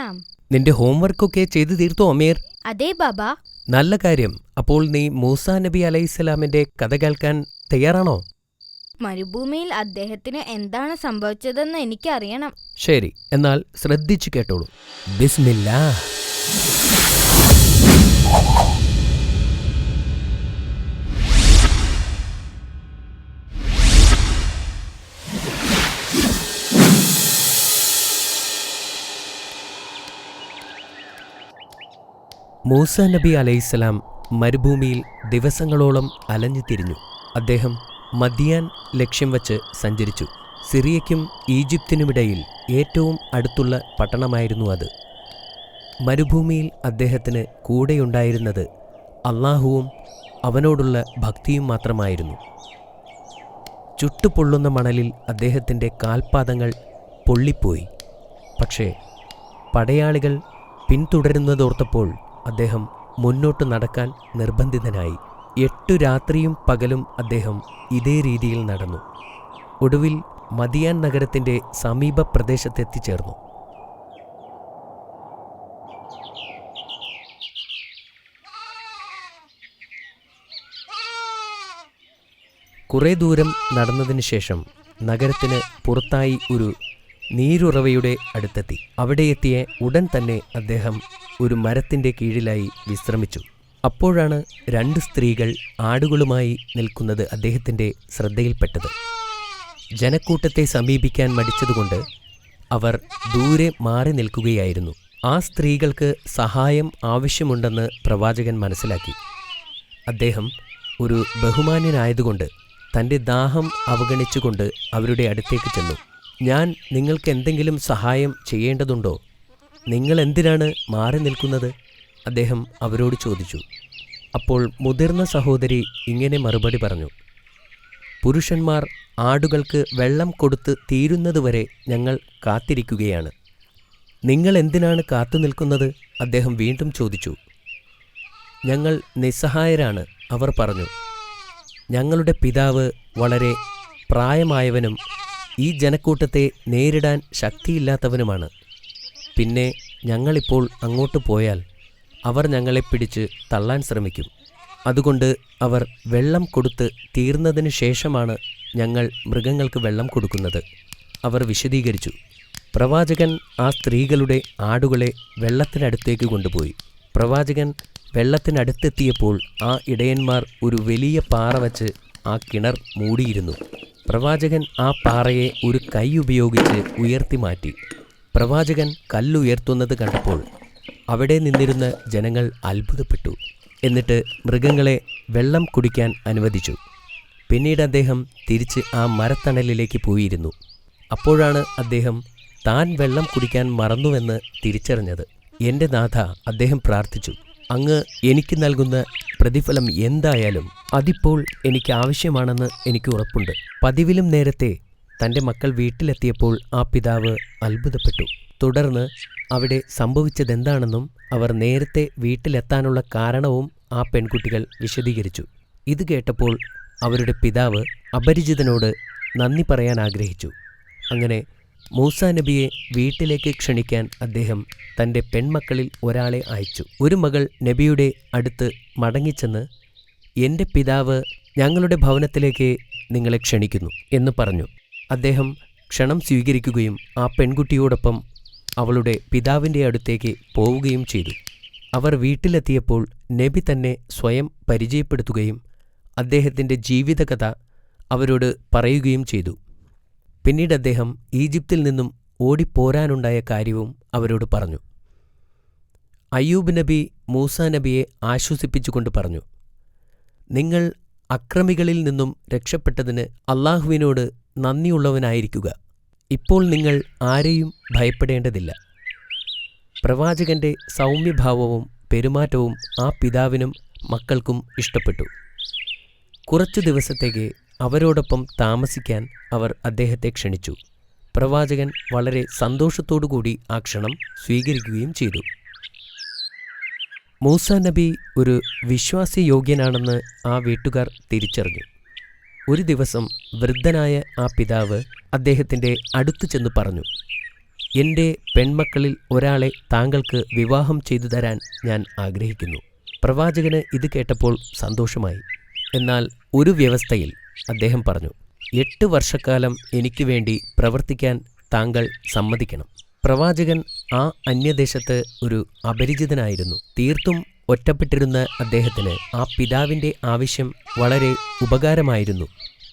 അലൈഹിസ്സലാം. നിന്റെ ഹോംവർക്കൊക്കെ ചെയ്തു തീർത്തോ അമീർ? അതെ ബാബ. നല്ല കാര്യം. അപ്പോൾ നീ മൂസാ നബി അലൈഹിസ്സലാമിന്റെ കഥ കേൾക്കാൻ തയ്യാറാണോ? മരുഭൂമിയിൽ അദ്ദേഹത്തിന് എന്താണ് സംഭവിച്ചതെന്ന് എനിക്കറിയണം. ശരി, എന്നാൽ ശ്രദ്ധിച്ചു കേട്ടോളൂ. ബിസ്മില്ലാ. മൂസാ നബി അലൈഹിസ്സലാം മരുഭൂമിയിൽ ദിവസങ്ങളോളം അലഞ്ഞു തിരിഞ്ഞു. അദ്ദേഹം മദിയാൻ ലക്ഷ്യം വച്ച് സഞ്ചരിച്ചു. സിറിയയ്ക്കും ഈജിപ്തിനുമിടയിൽ ഏറ്റവും അടുത്തുള്ള പട്ടണമായിരുന്നു അത്. മരുഭൂമിയിൽ അദ്ദേഹത്തിന് കൂടെയുണ്ടായിരുന്നത് അള്ളാഹുവും അവനോടുള്ള ഭക്തിയും മാത്രമായിരുന്നു. ചുട്ടുപൊള്ളുന്ന മണലിൽ അദ്ദേഹത്തിൻ്റെ കാൽപാദങ്ങൾ പൊള്ളിപ്പോയി. പക്ഷേ പടയാളികൾ പിന്തുടരുന്നതോർത്തപ്പോൾ അദ്ദേഹം മുന്നോട്ട് നടക്കാൻ നിർബന്ധിതനായി. 8 രാത്രിയും പകലും അദ്ദേഹം ഇതേ രീതിയിൽ നടന്നു. ഒടുവിൽ മദിയാൻ നഗരത്തിൻ്റെ സമീപ പ്രദേശത്തെത്തിച്ചേർന്നു. കുറേ ദൂരം നടന്നതിന് ശേഷം നഗരത്തിന് പുറത്തായി ഒരു നീരുറവയുടെ അടുത്തെത്തി. അവിടെ എത്തിയ ഉടൻ തന്നെ അദ്ദേഹം ഒരു മരത്തിൻ്റെ കീഴിലായി വിശ്രമിച്ചു. അപ്പോഴാണ് 2 സ്ത്രീകൾ ആടുകളുമായി നിൽക്കുന്നത് അദ്ദേഹത്തിൻ്റെ ശ്രദ്ധയിൽപ്പെട്ടത്. ജനക്കൂട്ടത്തെ സമീപിക്കാൻ മടിച്ചതുകൊണ്ട് അവർ ദൂരെ മാറി നിൽക്കുകയായിരുന്നു. ആ സ്ത്രീകൾക്ക് സഹായം ആവശ്യമുണ്ടെന്ന് പ്രവാചകൻ മനസ്സിലാക്കി. അദ്ദേഹം ഒരു ബഹുമാന്യനായതുകൊണ്ട് തൻ്റെ ദാഹം അവഗണിച്ചുകൊണ്ട് അവരുടെ അടുത്തേക്ക് ചെന്നു. ഞാൻ നിങ്ങൾക്ക് എന്തെങ്കിലും സഹായം ചെയ്യേണ്ടതുണ്ടോ? നിങ്ങൾ എന്തിനാണ് മാറി നിൽക്കുന്നത്? അദ്ദേഹം അവരോട് ചോദിച്ചു. അപ്പോൾ മുതിർന്ന സഹോദരി ഇങ്ങനെ മറുപടി പറഞ്ഞു. പുരുഷന്മാർ ആടുകൾക്ക് വെള്ളം കൊടുത്ത് തീരുന്നതുവരെ ഞങ്ങൾ കാത്തിരിക്കുകയാണ്. നിങ്ങൾ എന്തിനാണ് കാത്തു നിൽക്കുന്നത്? അദ്ദേഹം വീണ്ടും ചോദിച്ചു. ഞങ്ങൾ നിസ്സഹായരാണ്, അവർ പറഞ്ഞു. ഞങ്ങളുടെ പിതാവ് വളരെ പ്രായമായവനും ഈ ജനക്കൂട്ടത്തെ നേരിടാൻ ശക്തിയില്ലാത്തവനുമാണ്. പിന്നെ ഞങ്ങളിപ്പോൾ അങ്ങോട്ട് പോയാൽ അവർ ഞങ്ങളെ പിടിച്ച് തള്ളാൻ ശ്രമിക്കും. അതുകൊണ്ട് അവർ വെള്ളം കൊടുത്ത് തീർന്നതിന് ശേഷമാണ് ഞങ്ങൾ മൃഗങ്ങൾക്ക് വെള്ളം കൊടുക്കുന്നത്, അവർ വിശദീകരിച്ചു. പ്രവാചകൻ ആ സ്ത്രീകളുടെ ആടുകളെ വെള്ളത്തിനടുത്തേക്ക് കൊണ്ടുപോയി. പ്രവാചകൻ വെള്ളത്തിനടുത്തെത്തിയപ്പോൾ ആ ഇടയന്മാർ ഒരു വലിയ പാറ വച്ച് ആ കിണർ മൂടിയിരുന്നു. പ്രവാചകൻ ആ പാറയെ ഒരു കൈ ഉപയോഗിച്ച് ഉയർത്തി മാറ്റി. പ്രവാചകൻ കല്ലുയർത്തുന്നത് കണ്ടപ്പോൾ അവിടെ നിന്നിരുന്ന ജനങ്ങൾ അത്ഭുതപ്പെട്ടു. എന്നിട്ട് മൃഗങ്ങളെ വെള്ളം കുടിക്കാൻ അനുവദിച്ചു. പിന്നീട് അദ്ദേഹം തിരിച്ച് ആ മരത്തണലിലേക്ക് പോയിരുന്നു. അപ്പോഴാണ് അദ്ദേഹം താൻ വെള്ളം കുടിക്കാൻ മറന്നുവെന്ന് തിരിച്ചറിഞ്ഞത്. എൻ്റെ നാഥ, അദ്ദേഹം പ്രാർത്ഥിച്ചു, അങ്ങ് എനിക്ക് നൽകുന്ന പ്രതിഫലം എന്തായാലും അതിപ്പോൾ എനിക്ക് ആവശ്യമാണെന്ന് എനിക്ക് ഉറപ്പുണ്ട്. പതിവിലും നേരത്തെ തൻ്റെ മക്കൾ വീട്ടിലെത്തിയപ്പോൾ ആ പിതാവ് അത്ഭുതപ്പെട്ടു. തുടർന്ന് അവിടെ സംഭവിച്ചതെന്താണെന്നും അവർ നേരത്തെ വീട്ടിലെത്താനുള്ള കാരണവും ആ പെൺകുട്ടികൾ വിശദീകരിച്ചു. ഇത് കേട്ടപ്പോൾ അവരുടെ പിതാവ് അപരിചിതനോട് നന്ദി പറയാൻ ആഗ്രഹിച്ചു. അങ്ങനെ മൂസാ നബിയെ വീട്ടിലേക്ക് ക്ഷണിക്കാൻ അദ്ദേഹം തൻ്റെ പെൺമക്കളിൽ ഒരാളെ അയച്ചു. ഒരു മകൾ നബിയുടെ അടുത്ത് മടങ്ങിച്ചെന്ന്, എൻ്റെ പിതാവ് ഞങ്ങളുടെ ഭവനത്തിലേക്ക് നിങ്ങളെ ക്ഷണിക്കുന്നു എന്ന് പറഞ്ഞു. അദ്ദേഹം ക്ഷണം സ്വീകരിക്കുകയും ആ പെൺകുട്ടിയോടൊപ്പം അവളുടെ പിതാവിൻ്റെ അടുത്തേക്ക് പോവുകയും ചെയ്തു. അവർ വീട്ടിലെത്തിയപ്പോൾ നബി തന്നെ സ്വയം പരിചയപ്പെടുത്തുകയും അദ്ദേഹത്തിൻ്റെ ജീവിതകഥ അവരോട് പറയുകയും ചെയ്തു. പിന്നീട് അദ്ദേഹം ഈജിപ്തിൽ നിന്നും ഓടിപ്പോരാനുണ്ടായ കാര്യവും അവരോട് പറഞ്ഞു. അയ്യൂബ് നബി മൂസാ നബിയെ ആശ്വസിപ്പിച്ചുകൊണ്ട് പറഞ്ഞു, നിങ്ങൾ അക്രമികളിൽ നിന്നും രക്ഷപ്പെട്ടതിന് അള്ളാഹുവിനോട് നന്ദിയുള്ളവനായിരിക്കുക. ഇപ്പോൾ നിങ്ങൾ ആരെയും ഭയപ്പെടേണ്ടതില്ല. പ്രവാചകന്റെ സൗമ്യഭാവവും പെരുമാറ്റവും ആ പിതാവിനും മക്കൾക്കും ഇഷ്ടപ്പെട്ടു. കുറച്ചു ദിവസത്തേക്ക് അവരോടൊപ്പം താമസിക്കാൻ അവർ അദ്ദേഹത്തെ ക്ഷണിച്ചു. പ്രവാചകൻ വളരെ സന്തോഷത്തോടുകൂടി ആ ക്ഷണം സ്വീകരിക്കുകയും ചെയ്തു. മൂസാ നബി ഒരു വിശ്വാസയോഗ്യനാണെന്ന് ആ വീട്ടുകാർ തിരിച്ചറിഞ്ഞു. ഒരു ദിവസം വൃദ്ധനായ ആ പിതാവ് അദ്ദേഹത്തിൻ്റെ അടുത്തു ചെന്ന് പറഞ്ഞു, എൻ്റെ പെൺമക്കളിൽ ഒരാളെ താങ്കൾക്ക് വിവാഹം ചെയ്തു തരാൻ ഞാൻ ആഗ്രഹിക്കുന്നു. പ്രവാചകന് ഇത് കേട്ടപ്പോൾ സന്തോഷമായി. എന്നാൽ ഒരു വ്യവസ്ഥയിൽ അദ്ദേഹം പറഞ്ഞു, 8 വർഷക്കാലം എനിക്ക് വേണ്ടി പ്രവർത്തിക്കാൻ താങ്കൾ സമ്മതിക്കണം. പ്രവാചകൻ ആ അന്യദേശത്ത് ഒരു അപരിചിതനായിരുന്നു. തീർത്തും ഒറ്റപ്പെട്ടിരുന്ന അദ്ദേഹത്തിന് ആ പിതാവിൻ്റെ ആവശ്യം വളരെ ഉപകാരമായിരുന്നു.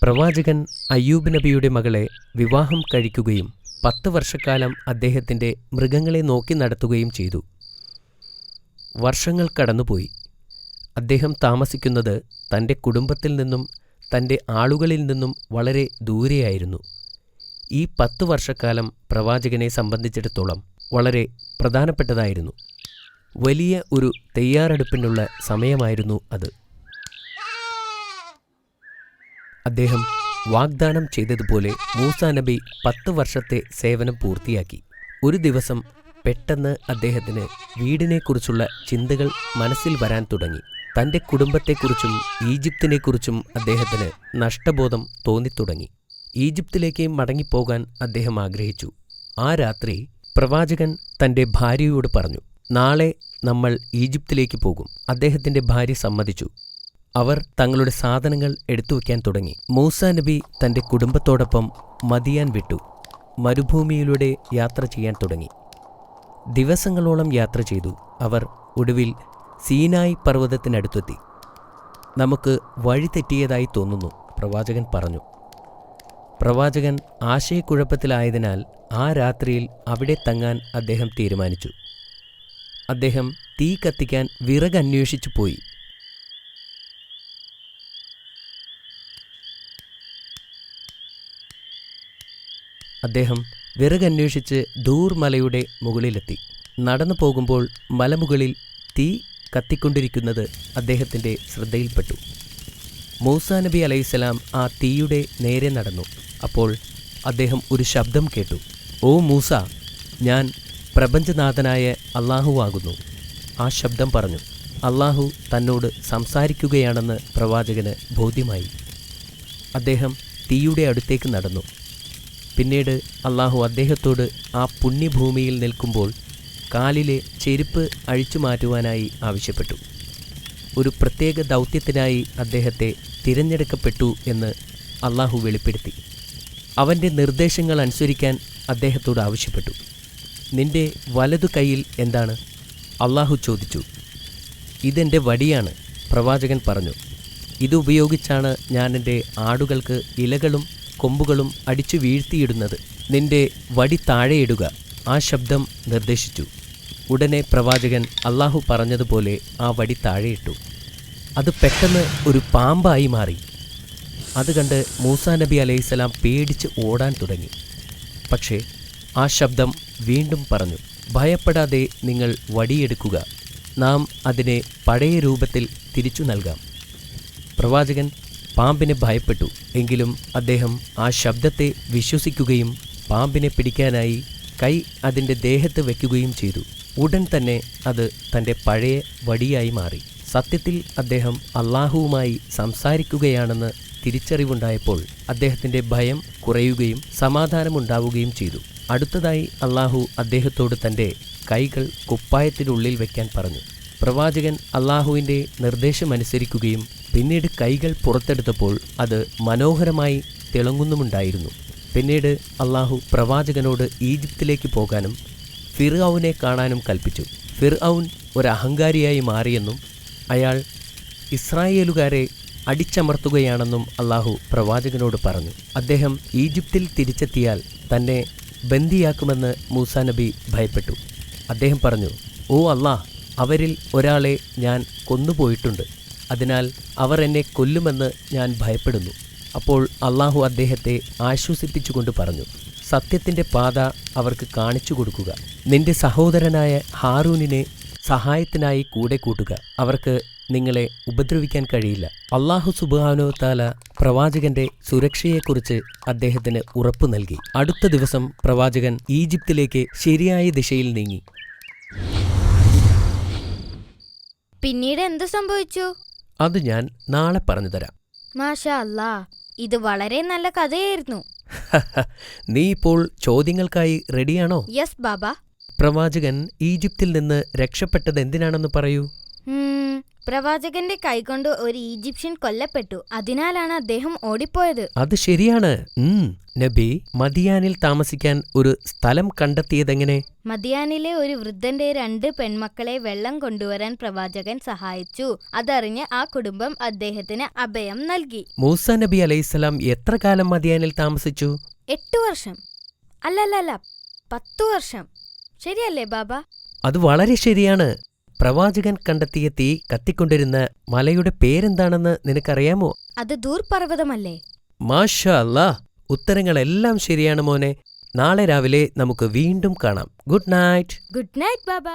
പ്രവാചകൻ അയ്യൂബ് നബിയുടെ മകളെ വിവാഹം കഴിക്കുകയും 10 വർഷക്കാലം അദ്ദേഹത്തിൻ്റെ മൃഗങ്ങളെ നോക്കി നടത്തുകയും ചെയ്തു. വർഷങ്ങൾ കടന്നുപോയി. അദ്ദേഹം താമസിക്കുന്നത് തൻ്റെ കുടുംബത്തിൽ നിന്നും തൻ്റെ ആളുകളിൽ നിന്നും വളരെ ദൂരെയായിരുന്നു. ഈ 10 വർഷക്കാലം പ്രവാചകനെ സംബന്ധിച്ചിടത്തോളം വളരെ പ്രധാനപ്പെട്ടതായിരുന്നു. വലിയ ഒരു തയ്യാറെടുപ്പിനുള്ള സമയമായിരുന്നു അത്. അദ്ദേഹം വാഗ്ദാനം ചെയ്തതുപോലെ മൂസാ നബി 10 വർഷത്തെ സേവനം പൂർത്തിയാക്കി. ഒരു ദിവസം പെട്ടെന്ന് അദ്ദേഹത്തിന് വീടിനെക്കുറിച്ചുള്ള ചിന്തകൾ മനസ്സിൽ വരാൻ തുടങ്ങി. തൻ്റെ കുടുംബത്തെക്കുറിച്ചും ഈജിപ്തിനെക്കുറിച്ചും അദ്ദേഹത്തിന് നഷ്ടബോധം തോന്നിത്തുടങ്ങി. ഈജിപ്തിലേക്ക് മടങ്ങിപ്പോകാൻ അദ്ദേഹം ആഗ്രഹിച്ചു. ആ രാത്രി പ്രവാചകൻ തൻ്റെ ഭാര്യയോട് പറഞ്ഞു, നാളെ നമ്മൾ ഈജിപ്തിലേക്ക് പോകും. അദ്ദേഹത്തിൻ്റെ ഭാര്യ സമ്മതിച്ചു. അവർ തങ്ങളുടെ സാധനങ്ങൾ എടുത്തുവെക്കാൻ തുടങ്ങി. മൂസാ നബി തൻ്റെ കുടുംബത്തോടൊപ്പം മദിയാൻ വിട്ടു മരുഭൂമിയിലൂടെ യാത്ര ചെയ്യാൻ തുടങ്ങി. ദിവസങ്ങളോളം യാത്ര ചെയ്തു. അവർ ഒടുവിൽ സീനായി പർവ്വതത്തിനടുത്തെത്തി. നമുക്ക് വഴി തെറ്റിയതായി തോന്നുന്നു, പ്രവാചകൻ പറഞ്ഞു. പ്രവാചകൻ ആശയക്കുഴപ്പത്തിലായതിനാൽ ആ രാത്രിയിൽ അവിടെ തങ്ങാൻ അദ്ദേഹം തീരുമാനിച്ചു. അദ്ദേഹം തീ കത്തിക്കാൻ വിറകന്വേഷിച്ചു പോയി. അദ്ദേഹം വിറകന്വേഷിച്ച് ദൂർ മലയുടെ മുകളിലെത്തി. നടന്നു പോകുമ്പോൾ മലമുകളിൽ തീ കത്തിക്കൊണ്ടിരിക്കുന്നത് അദ്ദേഹത്തിൻ്റെ ശ്രദ്ധയിൽപ്പെട്ടു. മൂസാ നബി അലൈഹിസ്സലാം ആ തീയുടെ നേരെ നടന്നു. അപ്പോൾ അദ്ദേഹം ഒരു ശബ്ദം കേട്ടു. ഓ മൂസ, ഞാൻ പ്രപഞ്ചനാഥനായ അള്ളാഹുവാകുന്നു. ആ ശബ്ദം പറഞ്ഞു. അള്ളാഹു തന്നോട് സംസാരിക്കുകയാണെന്ന് പ്രവാചകന് ബോധ്യമായി. അദ്ദേഹം തീയുടെ അടുത്തേക്ക് നടന്നു. പിന്നീട് അള്ളാഹു അദ്ദേഹത്തോട് ആ പുണ്യഭൂമിയിൽ നിൽക്കുമ്പോൾ കാലിലെ ചെരുപ്പ് അഴിച്ചു മാറ്റുവാനായി ആവശ്യപ്പെട്ടു. ഒരു പ്രത്യേക ദൗത്യത്തിനായി അദ്ദേഹത്തെ തിരഞ്ഞെടുക്കപ്പെട്ടു എന്ന് അള്ളാഹു വെളിപ്പെടുത്തി. അവൻ്റെ നിർദ്ദേശങ്ങൾ അനുസരിക്കാൻ അദ്ദേഹത്തോട് ആവശ്യപ്പെട്ടു. നിന്റെ വലതു കൈയിൽ എന്താണ്? അള്ളാഹു ചോദിച്ചു. ഇതെൻ്റെ വടിയാണ്, പ്രവാചകൻ പറഞ്ഞു. ഇതുപയോഗിച്ചാണ് ഞാൻ എൻ്റെ ആടുകൾക്ക് ഇലകളും കൊമ്പുകളും അടിച്ചു വീഴ്ത്തിയിടുന്നത്. നിന്റെ വടി താഴെയിടുക, ആ ശബ്ദം നിർദ്ദേശിച്ചു. ഉടനെ പ്രവാചകൻ അള്ളാഹു പറഞ്ഞതുപോലെ ആ വടി താഴെയിട്ടു. അത് പെട്ടെന്ന് ഒരു പാമ്പായി മാറി. അത് കണ്ട് മൂസാ നബി അലൈഹിസ്സലാം പേടിച്ച് ഓടാൻ തുടങ്ങി. പക്ഷേ ആ ശബ്ദം വീണ്ടും പറഞ്ഞു, ഭയപ്പെടാതെ നിങ്ങൾ വടിയെടുക്കുക, നാം അതിനെ പഴയ രൂപത്തിൽ തിരിച്ചു നൽകാം. പ്രവാചകൻ പാമ്പിനെ ഭയപ്പെട്ടു. എങ്കിലും അദ്ദേഹം ആ ശബ്ദത്തെ വിശ്വസിക്കുകയും പാമ്പിനെ പിടിക്കാനായി കൈ അതിൻ്റെ ദേഹത്ത് വയ്ക്കുകയും ചെയ്തു. ഉടൻ തന്നെ അത് തൻ്റെ പഴയ വടിയായി മാറി. സത്യത്തിൽ അദ്ദേഹം അള്ളാഹുവുമായി സംസാരിക്കുകയാണെന്ന് തിരിച്ചറിവുണ്ടായപ്പോൾ അദ്ദേഹത്തിൻ്റെ ഭയം കുറയുകയും സമാധാനമുണ്ടാവുകയും ചെയ്തു. അടുത്തതായി അള്ളാഹു അദ്ദേഹത്തോട് തൻ്റെ കൈകൾ കുപ്പായത്തിനുള്ളിൽ വയ്ക്കാൻ പറഞ്ഞു. പ്രവാചകൻ അള്ളാഹുവിൻ്റെ നിർദ്ദേശമനുസരിക്കുകയും പിന്നീട് കൈകൾ പുറത്തെടുത്തപ്പോൾ അത് മനോഹരമായി തിളങ്ങുന്നുമുണ്ടായിരുന്നു. പിന്നീട് അള്ളാഹു പ്രവാചകനോട് ഈജിപ്തിലേക്ക് പോകാനും ഫിർഔനെ കാണാനും കൽപ്പിച്ചു. ഫിർഔൻ ഒരു അഹങ്കാരിയായി മാറിയെന്നും അയാൾ ഇസ്രായേലുകാരെ അടിച്ചമർത്തുകയാണെന്നും അള്ളാഹു പ്രവാചകനോട് പറഞ്ഞു. അദ്ദേഹം ഈജിപ്തിൽ തിരിച്ചെത്തിയാൽ തന്നെ ബന്ദിയാക്കുമെന്ന് മൂസാ നബി ഭയപ്പെട്ടു. അദ്ദേഹം പറഞ്ഞു, ഓ അല്ലാഹ്, അവരിൽ ഒരാളെ ഞാൻ കൊന്നുപോയിട്ടുണ്ട്. അതിനാൽ അവർ എന്നെ കൊല്ലുമെന്ന് ഞാൻ ഭയപ്പെടുന്നു. അപ്പോൾ അള്ളാഹു അദ്ദേഹത്തെ ആശ്വസിപ്പിച്ചുകൊണ്ട് പറഞ്ഞു, സത്യത്തിൻ്റെ പാത അവർക്ക് കാണിച്ചു കൊടുക്കുക. നിന്റെ സഹോദരനായ ഹാറൂനിനെ സഹായത്തിനായി കൂടെ കൂട്ടുക. അവർക്ക് നിങ്ങളെ ഉപദ്രവിക്കാൻ കഴിയില്ല. അള്ളാഹു സുബ്ഹാനഹു വ തആല പ്രവാചകന്റെ സുരക്ഷയെക്കുറിച്ച് അദ്ദേഹത്തിന് ഉറപ്പു നൽകി. അടുത്ത ദിവസം പ്രവാചകൻ ഈജിപ്തിലേക്ക് ശരിയായ ദിശയിൽ നീങ്ങി. പിന്നീട് എന്ത് സംഭവിച്ചു? അത് ഞാൻ നാളെ പറഞ്ഞു തരാം. മാഷാ അല്ലാ, ഇത് വളരെ നല്ല കഥയായിരുന്നു. നീ ഇപ്പോൾ ചോദ്യങ്ങൾക്കായി റെഡിയാണോ? യെസ് ബാബ. പ്രവാചകൻ ഈജിപ്തിൽ നിന്ന് രക്ഷപ്പെട്ടത് എന്തിനാണെന്ന് പറയൂ. പ്രവാചകന്റെ കൈകൊണ്ട് ഒരു ഈജിപ്ഷ്യൻ കൊല്ലപ്പെട്ടു. അതിനാലാണ് അദ്ദേഹം ഓടിപ്പോയത്. അത് ശരിയാണ്. നബി മദിയാനിൽ താമസിക്കാൻ ഒരു സ്ഥലം കണ്ടെത്തിയതെങ്ങനെ? മദിയാനിലെ ഒരു വൃദ്ധന്റെ 2 പെൺമക്കളെ വെള്ളം കൊണ്ടുവരാൻ പ്രവാചകൻ സഹായിച്ചു. അതറിഞ്ഞ് ആ കുടുംബം അദ്ദേഹത്തിന് അഭയം നൽകി. മൂസാ നബി അലൈഹിസ്സലാം എത്ര കാലം മദിയാനിൽ താമസിച്ചു? 8 വർഷം. അല്ലല്ല 10 വർഷം. ശരിയല്ലേ ബാബ? അത് വളരെ ശരിയാണ്. പ്രവാചകൻ കണ്ടെത്തിയ തീ കത്തിക്കൊണ്ടിരുന്ന മലയുടെ പേരെന്താണെന്ന് നിനക്കറിയാമോ? അത് ദൂർ പർവ്വതമല്ലേ? മാഷാ അല്ലാ, ഉത്തരങ്ങളെല്ലാം ശരിയാണ് മോനെ. നാളെ രാവിലെ നമുക്ക് വീണ്ടും കാണാം. Good night. ഗുഡ് നൈറ്റ് ബാബ.